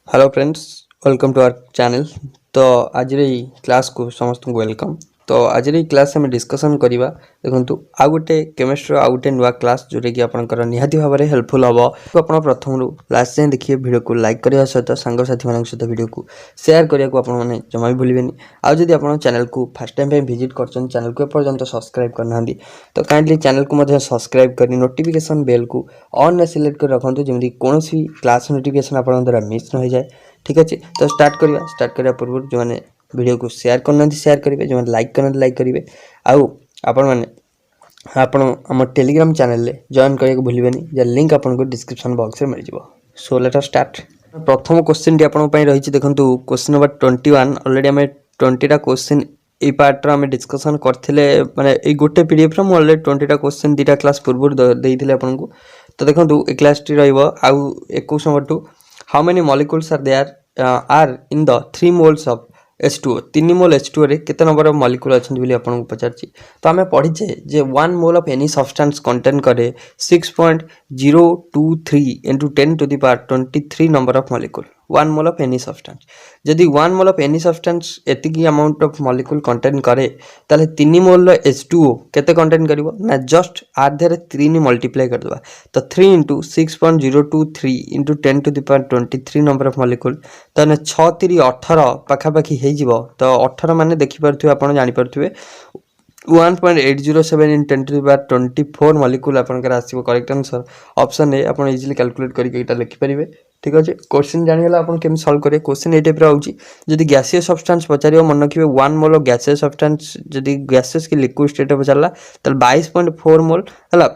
Hello friends, welcome to our channel. तो आज class को समस्त को वेलकम। तो आज क्लास में डिस्कसन करवा देखो आउ गोटे केमिस्ट्री आउ गोटे नुआ क्लास जोटा कि आपंकर निहाती भाव में हेल्पफुल हम। तो आप प्रथम लास्ट जाए देखिए वीडियो को लाइक करने सहित सांगसाथी मान सहित वीडियो को शेयर करने को आपने जमा भी भूलें। आदि आप चैनल को फर्स्ट टाइम विजिट कर चैनल को एपर्यंत सब्सक्राइब करना तो काइंडली चैनल को सब्सक्राइब कर नोटिफिकेशन बेल को ऑन में सिलेक्ट कर रखुद जमी कौन क्लास नोटिफिकेशन आप द्वारा मिस न हो जाए। ठीक अच्छे, तो स्टार्ट करने पूर्व जो मैंने वीडियो को शेयर करना शेयर करेंगे, जो लाइक करना लाइक करेंगे। आम टेलीग्राम चैनल जॉइन करने को भूलें, जहाँ लिंक आपको डिस्क्रिप्शन बॉक्स में मिल जाए। So let us start. प्रथम क्वेश्चन टी आपन रही देखो क्वेश्चन नंबर 21। ऑलरेडी आम 20टा क्वेश्चन ये पार्टर आम डिस्कसन करते माने ये गोटे पीडीएफ रो ऑलरेडी 20टा क्वेश्चन 2टा क्लास पूर्व देइथिले आपनको। तो देखो ए क्लास टी रहिबो आउ 21 number two how many molecules are there are in the 3 moles of H2O। 3 mole H2O रे केते नंबर ऑफ मॉलिक्यूल अछन बोली आपन को पचारची। तो आमे पढिचे जे 1 mole of any substance contain करे 6.023 into 10 to the power 23 number of molecule. 1 mole of any substance जदि 1 मोल ऑफ एनी सब्सटेंस एतिकी अमाउंट ऑफ मॉलिक्यूल कंटेन करे ताले 3 मोल H2O केते कंटेन करिवो ना जस्ट आर देरे 3 मल्टीप्लाई कर दबा। तो 3 into 6.023 into 10 to the power 23 number of molecule तो 6 3 18 पाखापाखि हो जिवो। तो 18 माने देखि परथुवे आपण जानि परथुवे 1.807 in 10 to the power 24 molecule आपनकर आसीबो। करेक्ट आंसर ऑप्शन ए आपण इजीली कैलकुलेट करके एटा लिखि परिबे। ठीक अच्छे, क्वेश्चन जानिगला आपण केम सॉल्व करे। क्वेश्चन ए टाइप रा होची जदि गैसियस सब्सटेंस पचारियो मन रखिबे 1 मोल ऑफ गैसियस सब्सटेंस जदि गैसियस की लिक्विड स्टेट पचारला त 22.4 मोल हला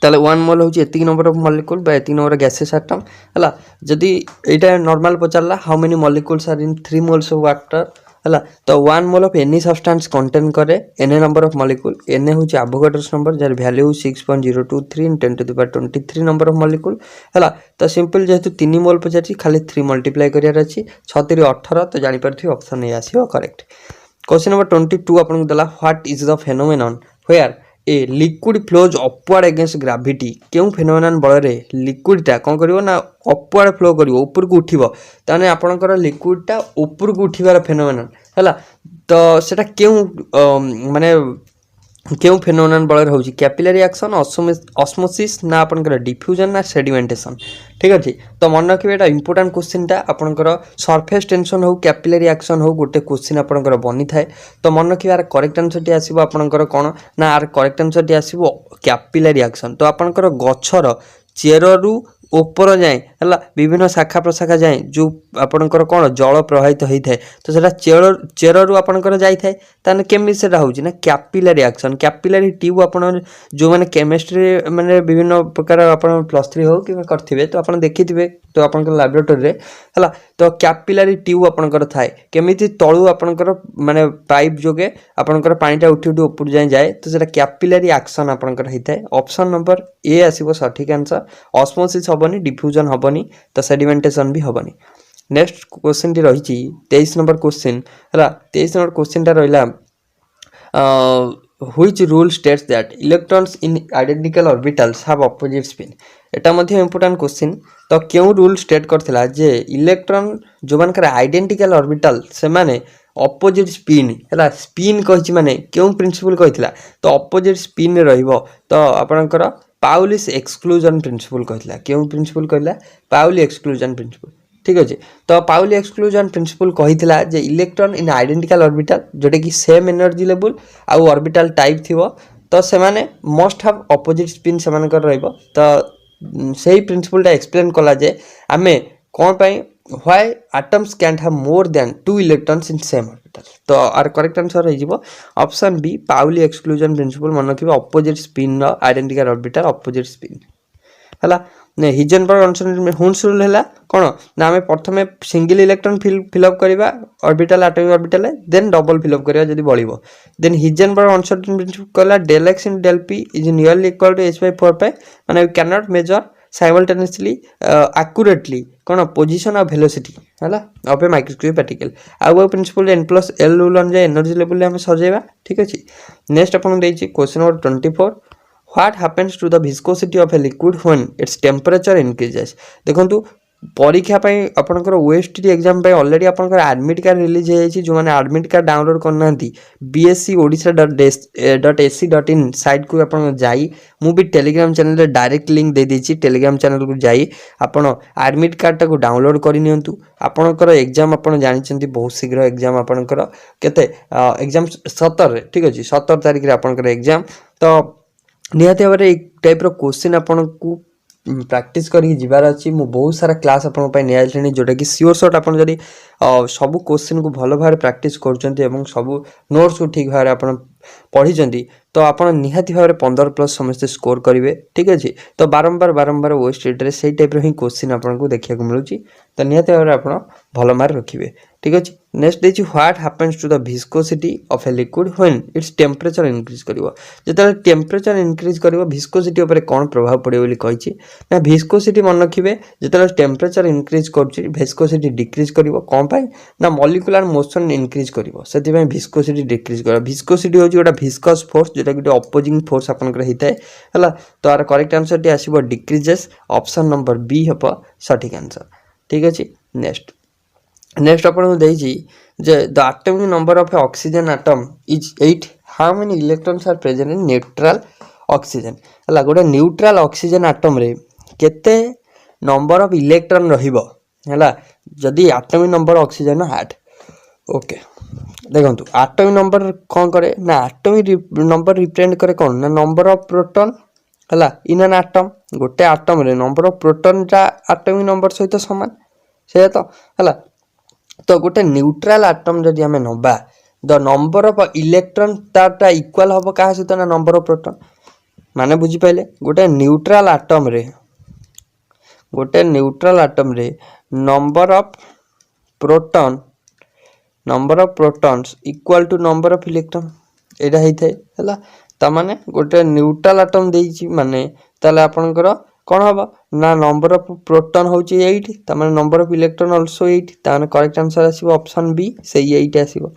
ताले 1 मोल होची एतिक नंबर ऑफ मॉलिक्यूल बा एतिक नंबर गैसियस एटम हला। जदि एटा नॉर्मल पचारला how many molecules are in 3 moles of water हला। तो 1 mole of any substance contain करे N number of molecule. N होची एवोगाड्रोस नंबर जार value 6.023 in 10 to the power 23 number of molecule हला। तो सिंपल जेहेतु 3 मोल पचारची खाली 3 मल्टीप्लाई करियार अछि 6 3 18 तो जानि परथि ऑप्शन ए आसीबो करेक्ट। क्वेश्चन नंबर 22 आपन दला what is the phenomenon where a liquid flows upward against gravity. क्यों फेनोमेनन बल रे लिक्विडटा कौन करिवो ना अपवर्ड फ्लो करिवो ऊपर को उठिवो ताने आपनकर लिक्विडटा ऊपर को उठिवार फेनोमेनन हला। तो सेटा क्यों माने क्यों फेनोमेनन बल होची कैपिलरी एक्शन ऑस्मोसिस ना आपनकर डिफ्यूजन ना सेडिमेंटेशन। ठीक अछि, तो मन रखिबे एटा इंपोर्टेंट क्वेश्चन टा आपनकर सरफेस टेंशन हो कैपिलरी एक्शन हो गोटे क्वेश्चन आपनकर बनी थाए। तो मन रखिबे यार करेक्ट आंसर टी आसीबो आपनकर कोन ना यार करेक्ट आंसर टी आसीबो कैपिलरी एक्शन। तो आपनकर गछर चेररु ऊपर जाए है विभिन्न शाखा प्रशाखा जाए जो आपणकर कौन जल प्रवाहित होता है तो सेटा चेरु आपणकर जाए ताने केमी सेटा होची ना कैपिलरी एक्शन। कैपिलरी ट्यूब आपण जो माने केमिस्ट्री माने विभिन्न प्रकार आपण +3 हो कि करथिबे तो आपण देखिथिबे तो आपणकर लैबोरेटरी रे हला। तो कैपिलरी ट्यूब आपणकर थाए केमिति तळु आपणकर माने पाइप जोगे आपणकर पानीटा उठी उठी ऊपर जाए तो सेटा कैपिलरी एक्शन आपणकर होता है। ऑप्शन नंबर ए आसीबो सठिक आंसर। ऑस्मोसिस हबनी डिफ्यूजन हबनी तो सेडिमेंटेशन भी हबनी। नेक्स्ट क्वेश्चन टी रही 23 नंबर क्वेश्चन है। 23 नंबर क्वेश्चन टा रहा which rule states that electrons in identical orbitals have opposite spin. एटा मध्ये इंपोर्टेंट क्वेश्चन। तो क्यों रूल स्टेट करथिला जे इलेक्ट्रॉन जो मानकर आइडेंटिकल ऑर्बिटल से माने ऑपोजिट स्पिन है स्पिन कहि माने क्यों प्रिंसिपल कहिथिला तो ऑपोजिट स्पिन रहइबो। तो आपनकर पाउलिस एक्सक्लूजन प्रिंसिपल कहला। क्यों प्रिंसिपल कहला पाउली एक्सक्लूजन प्रिंसिपल। ठीक अच्छे, तो पाउली एक्सक्लूजन प्रिंसिपल कहिथिला जे इलेक्ट्रॉन इन आइडेंटिकल ऑर्बिटल जोटे कि सेम एनर्जी लेवल आउ ऑर्बिटल टाइप थिवो तो से माने मस्ट हैव ऑपोजिट स्पिन से मानकर रहइबो। तो सही प्रिंसिपलटा एक्सप्लेन कला जे आमे कोन पई why atoms can't have more than 2 electrons in same orbital. तो आर करेक्ट आंसर रही जिवो option B Pauli exclusion principle मन रखिबे ऑपोजिट स्पिन रो आइडेंटिकल ऑर्बिटल ऑपोजिट स्पिन हला। ने हिजनबर्ग अनसर्टेनिटी हुन्स रूल हैला कोन ना हमें प्रथमे सिंगल इलेक्ट्रॉन फिल अप करबा orbital atomic orbital then double fill up करबा जदी बळिबो देन हिजनबर्ग अनसर्टेनिटी प्रिंसिपल कहला del x into del p is nearly equal to h/4 माने we can not measure simultaneously accurately कौन position और velocity है of a microscopic particle आउ principle n+l rule अनुसार एनर्जी लेवल आम सजेबा। ठीक अच्छे, नेक्स्ट अपन देखिए question number 24 what happens to the viscosity of a liquid when its temperature increases. देखंतु परीक्षा आपंकर ओएसटी एग्जाम ऑलरेडी आपंकर एडमिट कार्ड रिलीज हो जो मैंने एडमिट कार्ड डाउनलोड करना बीएससी ओडिशा .ac.in साइट को आप जाई भी टेलीग्राम चैनल डायरेक्ट लिंक दे देछि टेलीग्राम चैनल को जाई आपण एडमिट कार्ड टाको डाउनलोड करनी आपणकर एग्जाम आपन जानी बहुत शीघ्र एग्जाम आपणकर केते एग्जाम 17 ठीक अच्छे 17 तारिख आपणकर एग्जाम तो निहाती भाव एक टाइप क्वेश्चन आपन को प्रैक्टिस करके जीवार अच्छी मु बहुत सारा क्लास आपने जोटा कि सियोर सट आप सब क्वेश्चन को भल भाव प्रैक्टिस कर सब नोट्स को ठीक भाव आप पढ़ी तो आप निहाती भाव 15+ समस्ते स्कोर करेंगे ठीक अच्छे तो बारंबार बारंबार ओएसटी से टाइप ही क्वेश्चन आपको देखा मिलूँ तो निहाती भाव आप भल मार्क रखिए ठीक अच्छे नेक्स्ट देखिए what happens to the viscosity of a liquid when its temperature increase करिवो जेतले टेम्परेचर इंक्रीज करिवो विस्कोसिटी ऊपर कौन प्रभाव पड़े बोली कहिछि ना विस्कोसिटी मन रखिबे जेतले टेम्परेचर इंक्रीज करछि विस्कोसिटी डिक्रीज करिवो कोन पाई ना मॉलिक्यूलर मोशन इंक्रीज करिवो सेति पई विस्कोसिटी डिक्रीज करिवो विस्कोसिटी होछि गोटा विस्कस फोर्स जेटा कि अपोजिंग फोर्स आपनकर हिताय हला तो आर करेक्ट आंसर टी आसीबो डिक्रीजेस ऑप्शन नंबर बी हबो सठिक आंसर ठीक अछि नेक्स्ट अपन जे the atomic number of oxygen atom is 8 how many electrons are present in neutral oxygen हला गोटे न्यूट्रल ऑक्सीजन एटम रे केते नंबर ऑफ इलेक्ट्रॉन रहिबो हला जदी एटॉमिक नंबर ऑक्सीजन 8 ओके देखंतु एटॉमिक नंबर कोन करे ना एटॉमिक नंबर रिप्रेजेंट करे कोन ना नंबर ऑफ प्रोटॉन हला इन एन एटम गोटे एटम रे नंबर ऑफ प्रोटॉन जा एटॉमिक नंबर सहित समान से तो हला तो गोटे न्यूट्रल एटम जदि आम नबा द नंबर ऑफ इलेक्ट्रॉन तारटा इक्वल हम क्या सहित ना नंबर ऑफ प्रोटॉन माने बुझी पाइले गोटे न्यूट्रल एटम रे number of protons equal to number of electron एटा होता है ता माने गोटे न्यूट्रल एटम देइछि माने ताले आपनकर कौन हम ना नंबर ऑफ प्रोटॉन होची 8 ता माने नंबर ऑफ इलेक्ट्रॉन आल्सो 8 ता माने करेक्ट आंसर आसीबो ऑप्शन बी सही 8 आसीबो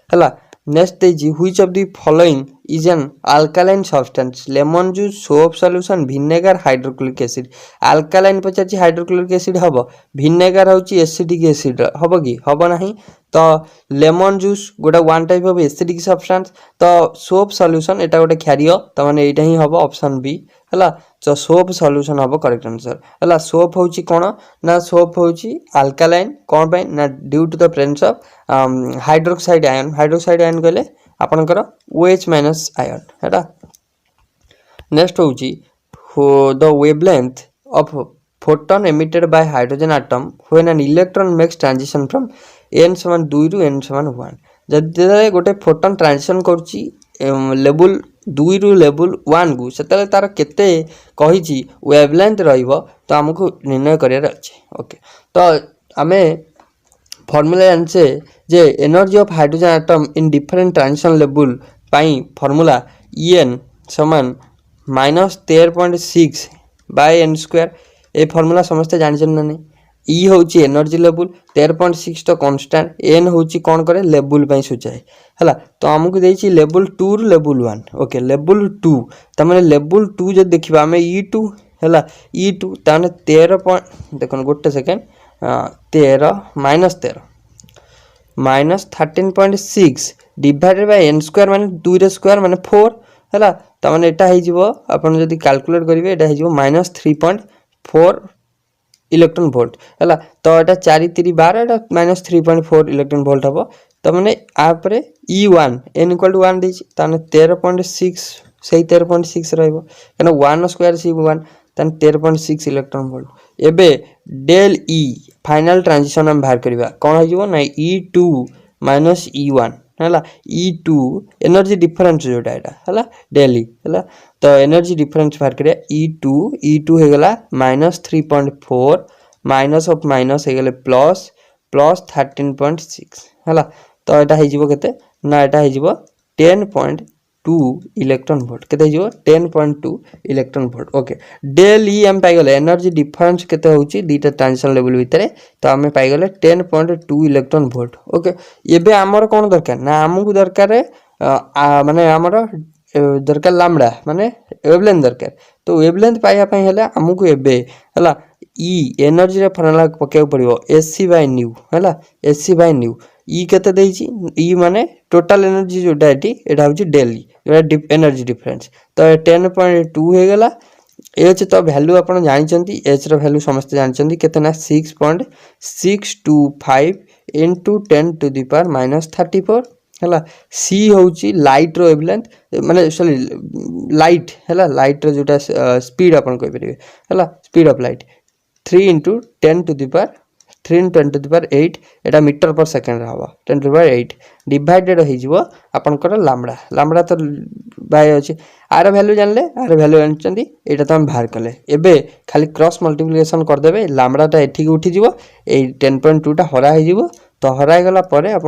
हला नेक्स्ट देजी which of the following is an alkaline substance lemon juice soap solution vinegar hydrochloric acid alkaline पचाची हाइड्रोक्लोरिक एसिड हबो विनेगर होची एसिडिक एसिड हबो कि हबो नाही तो लेमन जूस गोटा one type of acidic substance तो सोप सॉल्यूशन एटा गोटे क्षारीय तो माने एटा ही हबो ऑप्शन बी हला तो सोप सॉल्यूशन हबो करेक्ट आंसर हला सोप होची कोन ना सोप होची अल्कालाइन कोन पे ना due to the presence of hydroxide ion कहले आपनकर OH- आयन हेटा नेक्स्ट होची the wavelength of photon emitted by hydrogen atom when an electron makes transition from n = 2 ରୁ n = 1 जदि गोटे फोटोन ट्रांजिशन करची लेवल 2 ରୁ लेवल 1 को सेतले तार केते कहिची वेवलेंथ रहइबो तो हमको निर्णय करियर अछि ओके तो आमे फॉर्मूला जानसे जे energy of hydrogen atom in different transition level पाई फॉर्मूला En समान -13.6 बाय n² ए फॉर्मूला समस्त जानिछन ना नहीं ई होची एनर्जी लेवल 13.6 तो कांस्टेंट n होची कोन करे लेवल पई सुचाए हला तो हमकु देछि लेवल 2 रु लेवल 1 ओके लेवल 2 त माने लेवल 2 जे देखिबा हमें E2 हला E2 ताने 13 देखन गोटे सेकंड 13 -13.6 डिवाइडेड बाय n² माने 2 रे स्क्वायर माने 4 हला त माने एटा हे जिवो अपन जदी कैलकुलेट करिवे एटा हे जिवो -3.4 इलेक्ट्रॉन वोल्ट है तो यहाँ 4 3 12 एटा -3.4 इलेक्ट्रॉन वोल्ट हम तो मैंने आप E1 n = 1 देछि ताने 13.6 सही 13.6 रहइबो कना 1² C1 ताने 13.6 इलेक्ट्रॉन वोल्ट एबे डेल E फाइनल ट्रांजिशन हम बाहर करबा कोन हो जिवो ना E2 - E1 हला E2 एनर्जी डिफरेंस जोटा एटा हला डेली हला तो एनर्जी डिफरेंस बाहर करे E2 हे गला -3.4 माइनस ऑफ माइनस हे गले प्लस 13.6 हला तो एटा हे जिवो केते ना एटा हे जिवो 10.2 इलेक्ट्रॉन वोल्ट केते हे जिवो 10.2 electron volt okay del E हम पाई गले एनर्जी डिफरेंस केते होची दीटा ट्रांजिशन लेवल भितरे तो हम पाई गले 10.2 इलेक्ट्रॉन वोल्ट ओके एबे हमर कोन दरकार ना हमकु दरकार माने हमर दरकार लैम्डा माने वेवलेंथ दरकार तो वेवलेंथ पाइया पई हले हमकु एबे हला ई एनर्जी फर्मुला पकेବାକୁ पड़ो एसी बाय न्यू है एसी बाय न्यू ई केते देइची ई माने टोटल एनर्जी जोटा एटा हूँ डेली जोटा एनर्जी डिफरेंस तो 10.2 हो गला एच तो भैल्यू आप जानते एच रैल्यू समस्त जानते केतना 6.625 इंटू 10 टू दी पावर -34 है सी हूँ लाइट रो वेवलेंथ माने सॉरी लाइट है लाइट रो जोटा स्पीड आप कहींपर है speed of light 3 into 10 to the power 3 into 10 to the power 8 एटा मीटर पर सेकेंड हम 10 टू दी पावर 8 डिवाइडेड होकर लामड़ा लामड़ा तो बाय अच्छे आर भैल्यू जानले आर भैल्यू जानते यहाँ तो आम बाहर कले एबे खाली क्रॉस मल्टीप्लिकेशन करदे लामड़ाटा एठिक उठीज 10.2 हरा हो तो हराई गला आप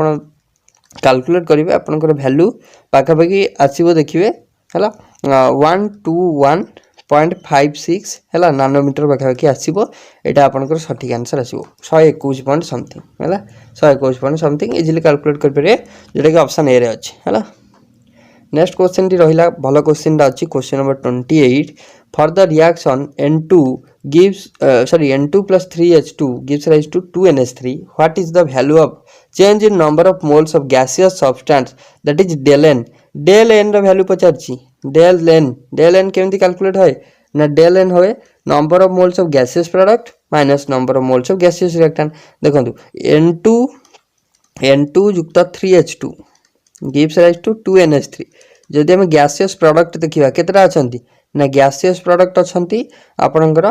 कैलकुलेट करेंगे आपंकर भैल्यू पाखापाखि आसो देखिए है 121.56 है नानोमीटर पाखापाखि आसो यहाँ आपंकर सठिक आंसर आसो 121 पॉइंट समथिंग है 121 पॉइंट समथिंग इजिली कैलकुलेट करेंगे जोटा कि ऑप्शन ए रे अच्छे है। नेक्स्ट क्वेश्चन टी रहिला भलो क्वेश्चन अच्छी question number 28 for the reaction N2 gives N2 plus 3H2 gives rise to 2NH3 what is the value of change in number of moles of gaseous substance that is del n रो value पचारछि del n केमती calculate होय ना del n होय number of moles of gaseous product minus number of moles of gaseous reactant देखंतु N2 युक्त 3H2 gives rise to 2NH3 जदि आम गैसियस प्रोडक्ट देखा केतटा अच्छी ना गैसियस प्रोडक्ट अच्छी आपणकर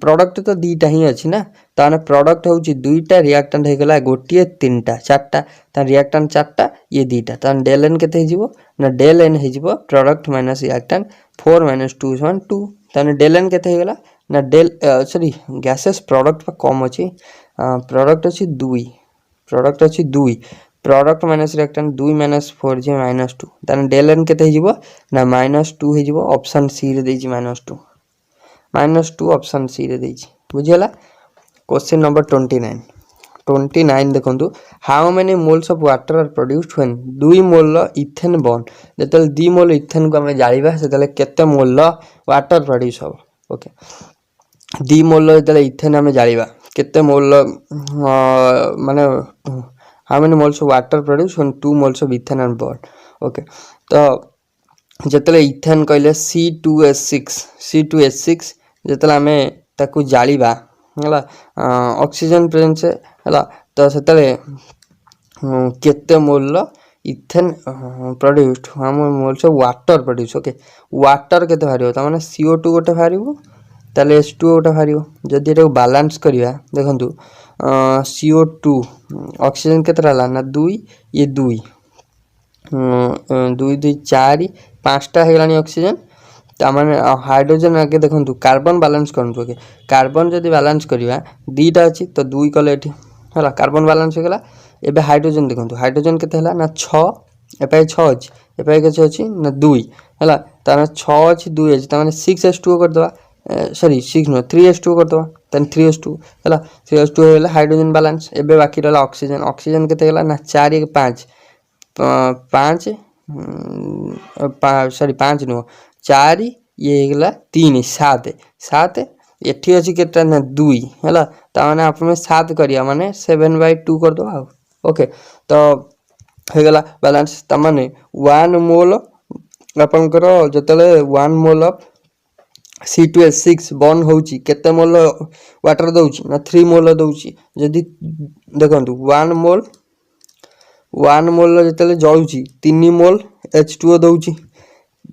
प्रोडक्ट तो दीटा ही अच्छी ना ताने प्रोडक्ट हूँ दुईटा रिएक्टेंट होगला गोटे 3टा 4टा रिएक्टेंट 4टा ये दीटा ताने डेल एन केते हो ना डेल एन हो प्रोडक्ट माइनस रिएक्टेंट 4 - 2 = 2 ताने डेल एन केते होगला ना डेल सॉरी गैसियस प्रोडक्ट कम अच्छी प्रोडक्ट अच्छी 2 प्रोडक्ट अच्छी 2 प्रोडक्ट माइनस रिएक्टेंट 2 - 4 जे -2 ताने डेल एन केते हो ना -2 हो ऑप्शन सी रे देछि -2 ऑप्शन सी रे देछि बुझियला। क्वेश्चन नंबर 29 देखंतु how many moles of water are produced when 2 mole ethane burned जतले 2 मोल इथेन को हमें जालिबा सेतले केते मोल वाटर प्रोड्यूस हो ओके 2 मोल जतले इथेन हमें जालिबा केते मोल माने how many moles of water produced when 2 moles of ethane are burned okay तो जतले इथेन कहले C2H6 जतले आमे ताकू जालिबा हला ऑक्सीजन प्रेजेंस हला तो सेतले केते मोल इथेन प्रोड्यूस्ड हम moles of water produce okay water केते भारियो त माने CO2 गोटे भारियो ताले H2 गोटे भारियो जदि एटा बैलेंस करिया देखंतु CO2 ऑक्सीजन केतरा ला ना 2 ये 2 2 4 5टा हेलानी ऑक्सीजन ता माने हाइड्रोजन आगे देखंतु कार्बन बैलेंस करंतु ओके कार्बन जदि बैलेंस करिया दीटा अछि तो 2 कले एठी हला कार्बन बैलेंस हो गेला एबे हाइड्रोजन देखंतु हाइड्रोजन केते हला ना 6 एपाई 6 अछि एपाई केते अछि ना 2 हला ताना 6 अछि 2 अछि ता माने 6H2 कर दवा सॉरी 6 नो 3H2 कर दवा तन 3H2 हला 3H2 होला हाइड्रोजन बैलेंस एबे बाकी रहला ऑक्सीजन केते गेला ना 4 1 5 सॉरी 5 नो 4 ये गेला 3 7 एठी अछि केटा ना 2 हला ता माने आपण 7 करिया माने 7/2 कर दो ओके तो हे गेला बैलेंस ता माने 1 मोल आपनकर जतले 1 मोल ऑफ C2H6 बॉन्ड होउची केते मोल वाटर दउची ना 3 मोल दउची जदी देखंतु 1 मोल जतले जळुची 3 मोल H2O दउची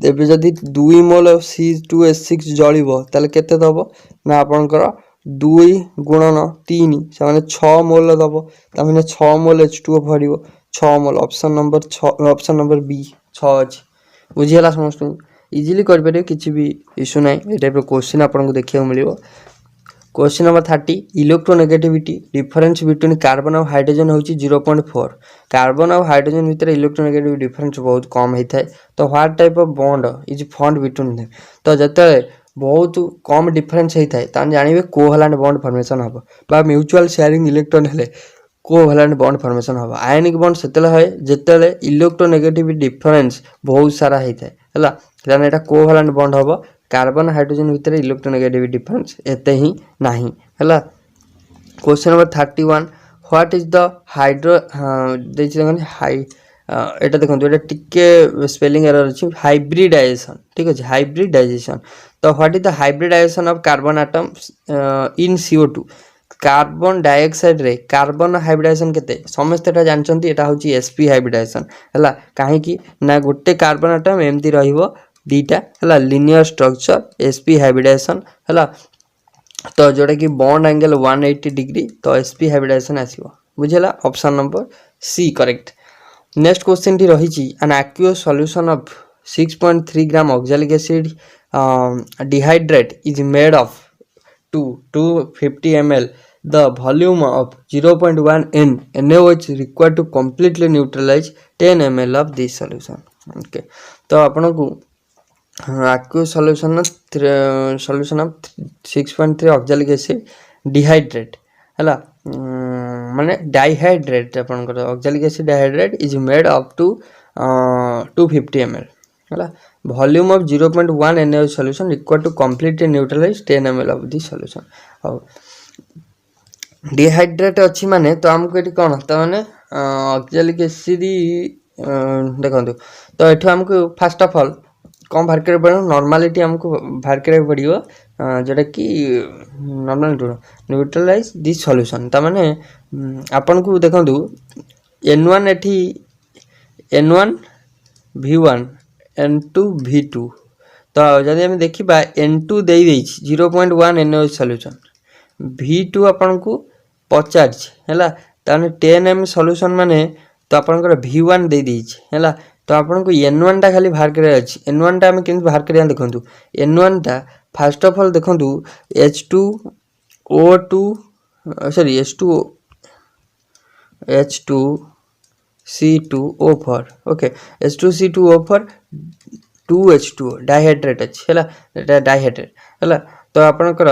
एबे जदी 2 मोल C2H6 जळिबो ताले केते दबो ना आपनकर 2 गुणन 3 से माने 6 मोल दबो ता माने 6 मोल H2O भरिबो 6 मोल ऑप्शन नंबर बी 6 अछि बुझियला समस्त इजिली कर पारे किछि भी इशू नै ए टाइप रो क्वेश्चन आपन को देखियो मिलिबो। Question number 30 electronegativity difference between carbon और हाइड्रोजन होची 0.4 कार्बन और हाइड्रोजन भीतर इलेक्ट्रोनेगेटिविटी डिफरेंस बहुत कम होता है तो what type of bond is found between them तो जते बहुत कम डिफरेंस होता है तान जानिबे कोवैलेंट बॉन्ड फॉर्मेशन हबो बा म्यूचुअल शेयरिंग इलेक्ट्रॉन हेले कोवैलेंट बॉन्ड फॉर्मेशन हबो आयनिक बॉन्ड सेतले है जेतले इलेक्ट्रोनेगेटिविटी डिफरेंस बहुत सारा होता है हला ताने एटा कोवैलेंट बॉन्ड हबो कार्बन हाइड्रोजन भितर इलेक्ट्रोनेगेटिविटी डिफरेंस एते ही नाही हला। Question number 31 what is the hydro high एटा देखो एटा टिके स्पेलिंग एरर अछि हाइब्रिडाइजेशन ठीक अछि हाइब्रिडाइजेशन। तो what is the hybridization of carbon atoms in CO2 carbon dioxide रे कार्बन हाइब्रिडाइजेशन केते समस्त एटा जानचंती एटा होची sp हाइब्रिडाइजेशन हला काहे कि ना गोटे कार्बन एटम एम्ति रहिबो दीटा हला लिनियर स्ट्रक्चर sp हाइब्रिडाइजेशन हला। तो जोटा कि बॉन्ड एंगल 180 डिग्री तो sp हाइब्रिडाइजेशन आसीबो बुझेला option number C correct. Next question टी रही an aqueous solution of 6.3 gram oxalic acid dihydrate is made of 250 ml the volume of 0.1 n NaOH required to completely neutralize 10 ml of this solution okay। तो आपन को aqueous solution of 6.3 oxalic acid dehydrate हला माने dihydrate आपनकर oxalic acid dihydrate is made up to 250 ml हला volume of 0.1 NaOH solution required to completely neutralise 10 ml of this solution. और dehydrate अछि माने तो हमको एटी कोन त माने ऑक्सैलिक एसिड देखंतु तो एठो हमको फर्स्ट ऑफ ऑल कम बाहर करे पड़ो नॉर्मलिटी हमको बाहर करे पड़ियो जेटा कि नॉर्मल न्यूट्रलाइज दिस सॉल्यूशन त माने आपन को देखंतु n1 एठी n1 v1 n2 v2 तो जदि हम देखिबा n2 देई देछि 0.1 NaOH सॉल्यूशन v2 आपन को 50 हैला ताने 10 m सॉल्यूशन माने तो आपन को v1 देई देछि हैला। तो आपन को n1 टा खाली बाहर करे अछि n1 टा हम केन बाहर करे देखंतु n1 टा फर्स्ट ऑफ ऑल देखंतु H2O2 sorry H2C2O4 okay H2C2O4 2H2O dihydrate अछि हैला एटा डाइहाइड्रेट हैला। तो आपन को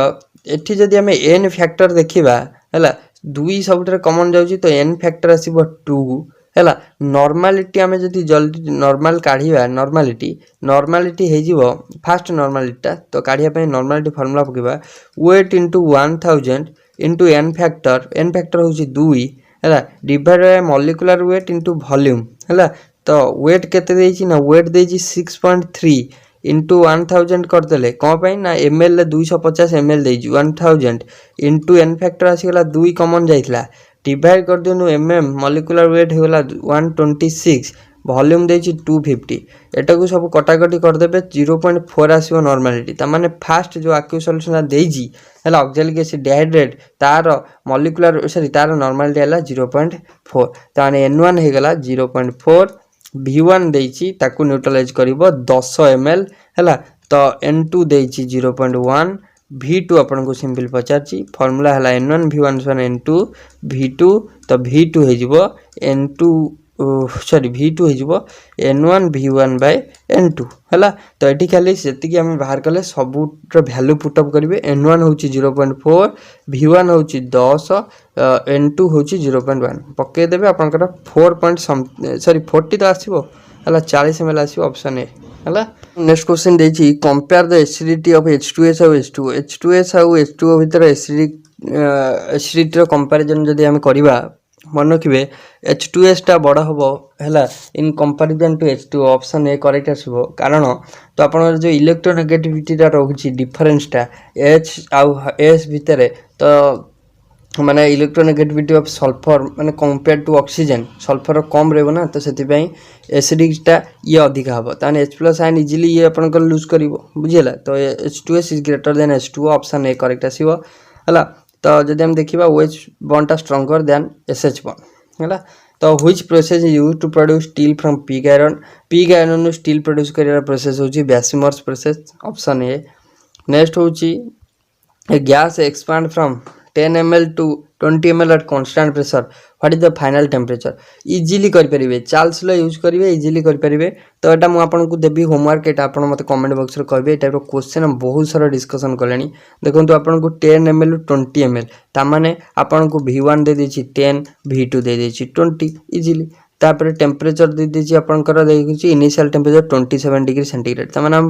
एठी जदि हम n फैक्टर देखिबा हैला दुई सबटर कॉमन जाउची तो n फैक्टर आसीबो 2 हैला। नॉर्मलिटी हमें जदि जल्दी नॉर्मल काढिबा नॉर्मलिटी हे जिवो फर्स्ट नॉर्मलिटी तो काढिया पे नॉर्मलिटी फार्मूला पकेबा weight into 1000 into n factor होची 2 हैला divide by molecular weight into volume हैला। तो वेट केते देछि ना वेट देछि 6.3 इनटू 1000 कर देले कोन पई ना ml 250 ml देछि 1000 इनटू n फैक्टर आसीगला 2 कॉमन जाइतला डिवाइड कर देनु mm मॉलिक्यूलर वेट हेला 126 वॉल्यूम देछि 250 एटा को सब कटाकटी कर देबे 0.4 आसीबो नॉर्मलिटी त माने फास्ट जो aqueous सॉल्यूशन देछि हैला ऑक्सैलिक एसिड डिहाइड्रेट तार मॉलिक्यूलर सॉरी तार नॉर्मलिटी हैला 0.4 ताने n1 हे गला 0.4 v1 देछि ताकू न्यूट्रलाइज करिवो 10 ml हैला। तो n2 देछि 0.1 v2 अपन को सिंपल पचारची फार्मूला हला n1 v1 n2 v2 तो v2 हे जिवो n2 सॉरी v2 हे जिवो n1 v1 बाय n2 हला। तो एठी खाली सेति कि हम बाहर कले सबुटर वैल्यू पुट अप करिवे n1 होची 0.4 v1 होची 10 n2 होची 0.1 पके देबे आपनकर 40 तो आसीबो हला 40 ml आसीबो ऑप्शन ए हला। नेक्स्ट क्वेश्चन देछि compare the acidity of H2S और H2O H2S और H2O भीतर एसिडिटी रो कंपैरिजन जदि हम करिबा मन रखिबे H2S टा बड़ा हबो हैला in comparison to H2O option A correct आसीबो कारण तो आपन जो इलेक्ट्रोनेगेटिविटी टा रहउची डिफरेंस टा H आउ S भीतर तो माने इलेक्ट्रोनेगेटिविटी ऑफ सल्फर माने कंपेयर टू ऑक्सीजन सल्फर कम रहबो ना तो सेति पई एसिडिकटा ये अधिक हबो ताने H+ आयन इजीली ये अपन को लूज करिवो बुझियला। तो H2S is greater than H2O option A correct आसीबो हला। तो जदि हम देखिबा OH bond stronger than SH bond हैला। तो which process is used to produce steel from pig iron नु स्टील प्रोड्यूस करिया प्रोसेस होची Bessemer's process option A. Next होची a gas expand from 10 ml to 20 ml at constant pressure what is the final temperature easily कर परिबे Charles लो use करिवे easily कर परिबे। तो एटा मु आपन को देबी होमवर्क एटा आपन मते कमेंट बॉक्स रे कहबे एटा रो क्वेश्चन हम बहुत सारा डिस्कशन करलेनी देखंतु आपन को 10 ml 20 ml ता माने आपन को v1 दे देछि 10 v2 दे देछि 20 इजीली तापर टेम्परेचर दे दीजिए आपंकर देखिए इनिशियल टेम्परेचर 27 डिग्री सेंटीग्रेड तमाने आम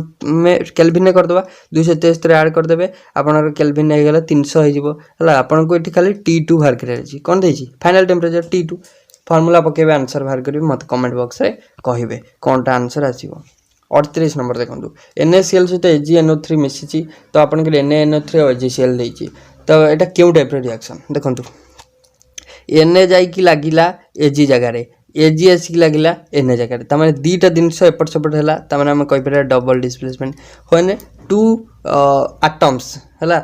केल्विन करदे 273 ऐड करदे आपनकर केल्विन हो गला 300 हो आपन को ये खाली T2 बाहर कर कौन देछि फाइनल टेम्परेचर T2 फॉर्मूला पकेबे आंसर बाहर करेंगे मत कमेंट बॉक्स रे कहिबे कोनटा आंसर आसीबो 38 नंबर देखो NaCl सहित AgNO3 मिसी तो आपन के NaNO3 और AgCl देछि तो एटा क्यों टाइप रिएक्शन देखो Na जाइकी लागिला Ag जगह रे Ag आसिक लागिला Na जगह रे तमाने दीटा जिनस एपट सेपट हैला तमाने हम कहि परबा double displacement when two atoms हैला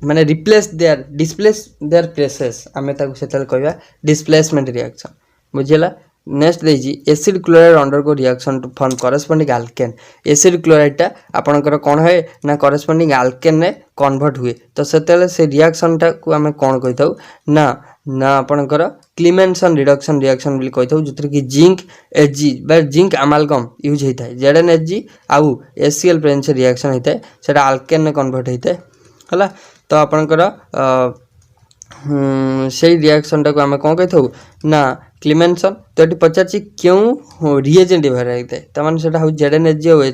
माने replace their displace their places आमे ताको सेतल कहबा डिस्प्लेसमेंट रिएक्शन बुझिला नेक्स्ट देजी acid chloride undergo reaction to form corresponding alkane acid chloride टा आपनकर कोन है ना कॉरेस्पोंडिंग अल्केन ने कन्वर्ट हुए तो सेतेले से रिएक्शन टा को हमें कोन कहिथाउ ना ना आपनकर क्लीमेंसन रिडक्शन रिएक्शन बिल कहिथाउ जथर कि जिंक Ag बा जिंक अमालगम यूज होता है ZnHg आउ HCl प्रेजेंस रिएक्शन होता है सेटा अल्केन ने कन्वर्ट होता है हला तो आपनकर से रिएक्शन टाक आम कौन कही ना क्लीमेंसन तो ये पचार क्यों रिएजेंट बाहर होता है तमाने सेटा हूँ ZnHg और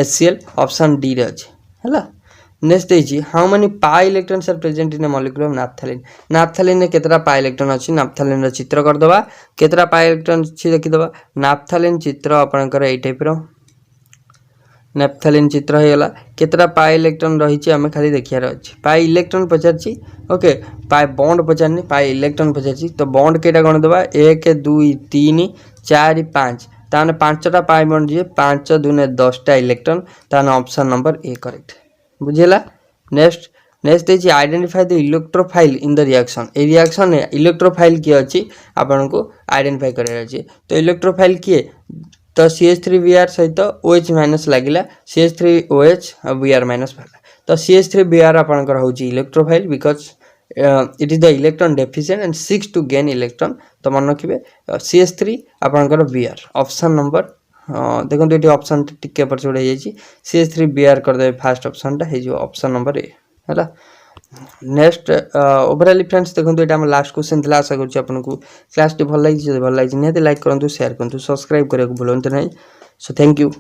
HCl ऑप्शन डी रे अच्छे है नेक्स्ट देछि how many pi electrons are present in a molecule of naphthalene naphthalene में केतरा पाई इलेक्ट्रॉन अछि नाफ्थलीन रो चित्र कर दबा केतरा पाई इलेक्ट्रॉन अछि देखि दबा नाफ्थलीन चित्र आपनकर ए टाइप रो नाफ्थलीन चित्र हो गला केतरा पाई इलेक्ट्रॉन रही आम खाली देखियार अछि पाई इलेक्ट्रॉन पचारछि ओके पाई बॉन्ड पचारनी पाई इलेक्ट्रॉन पचारछि तो बॉन्ड केटा गण दबा 1 2 3 4 5 ताने 5टा पाई बॉन्ड जे 5 2 10टा इलेक्ट्रॉन ताने ऑप्शन नंबर ए करेक्ट बुझेला नेक्स्ट देछि identify the electrophile in the reaction A reaction में इलेक्ट्रोफाइल किए अछि आपन को आइडेंटिफाई करे अछि तो इलेक्ट्रोफाइल किए तो CH3Br सहित OH माइनस लागिला CH3OH Br माइनस तो CH3Br आपनकर होची electrophile because it is the electron deficient and seeks to gain electron तो मन रखिबे CH3 आपनकर Br ऑप्शन नंबर देखो ये ऑप्शन टिके पर जोड़ जाइए CH3Br कर दे फास्ट ऑप्शन टा हे जो ऑप्शन नंबर ए हैला नेक्स्ट ओवरऑल फ्रेंड्स देखो ये हम लास्ट क्वेश्चन थिला आशा करूँ आपको क्लास टी भल लगी भल लगी निहाती लाइक करूँ शेयर करूँ सब्सक्राइब करने को भूलु नहीं सो थैंक यू।